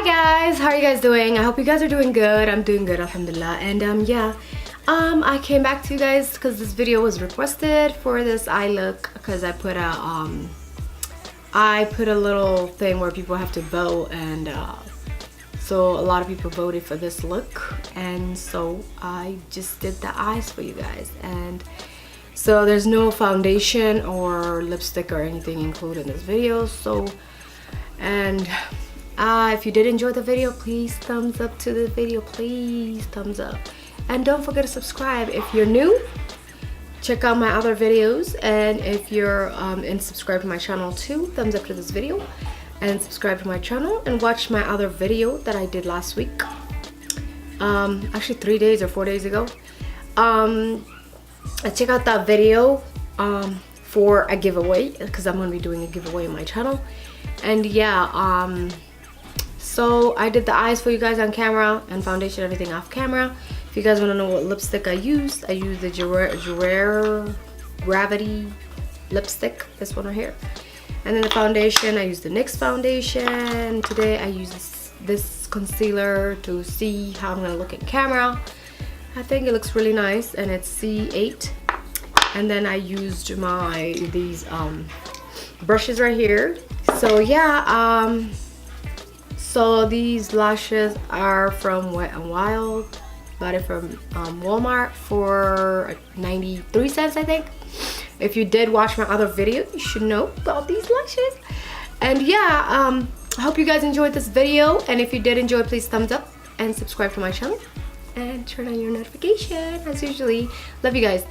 Hi guys, how are you guys doing? I hope you guys are doing good. I'm doing good, alhamdulillah. And I came back to you guys because this video was requested for this eye look, because I put a little thing where people have to vote, and so a lot of people voted for this look, and so I just did the eyes for you guys. And so there's no foundation or lipstick or anything included in this video. So if you did enjoy the video, please thumbs up to the video, please thumbs up, and don't forget to subscribe if you're new. Check out my other videos, and if you're and subscribe to my channel too. Thumbs up to this video and subscribe to my channel, and watch my other video that I did last week, actually 3 days or 4 days ago. Check out that video for a giveaway, because I'm going to be doing a giveaway on my channel. And yeah, so I did the eyes for you guys on camera, and foundation, everything off camera. If you guys want to know what lipstick I used the Jurare Gravity lipstick, this one right here. And then the foundation, I used the NYX foundation. Today I use this concealer to see how I'm going to look in camera. I think it looks really nice, and it's C8. And then I used these brushes right here. So yeah, so these lashes are from Wet n Wild. Got it from Walmart for 93 cents, I think. If you did watch my other video, you should know about these lashes. And yeah, I hope you guys enjoyed this video, and if you did enjoy, please thumbs up and subscribe to my channel and turn on your notification as usually. Love you guys.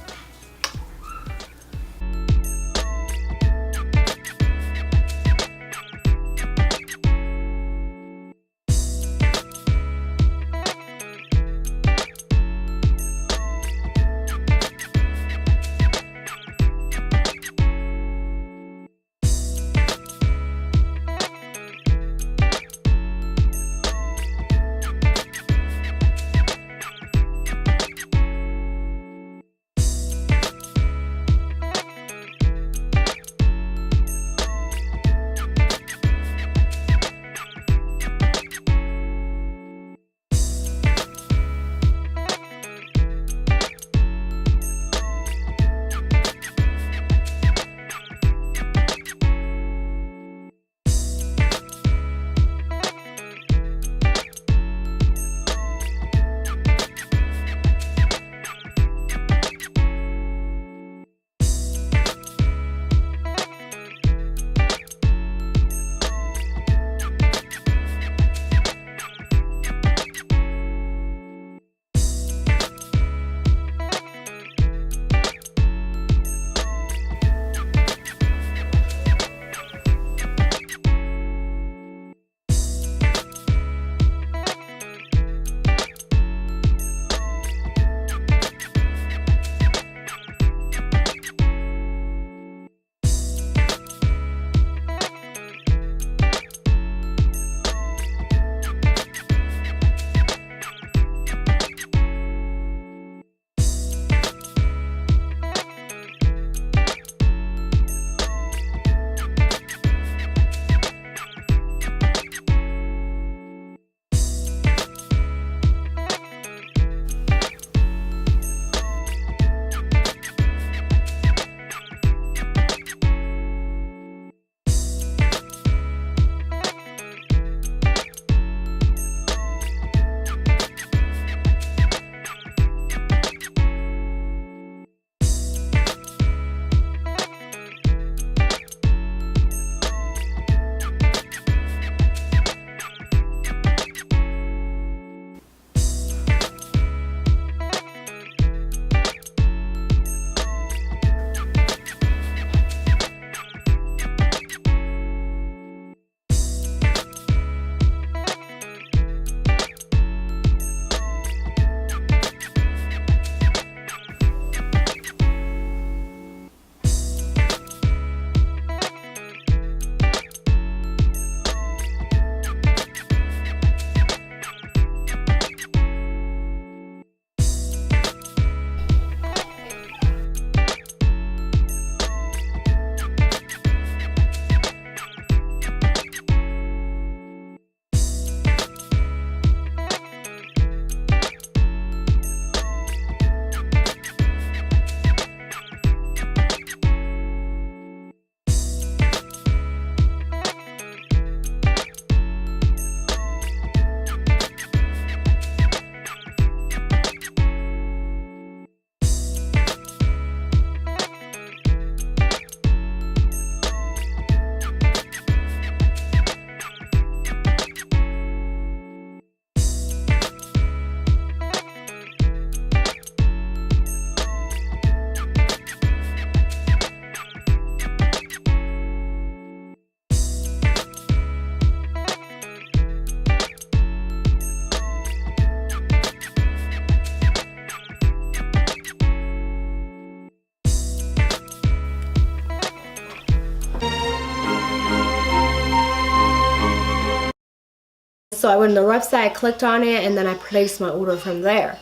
So I went to the website, I clicked on it, and then I placed my order from there.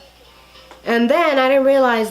And then I didn't realize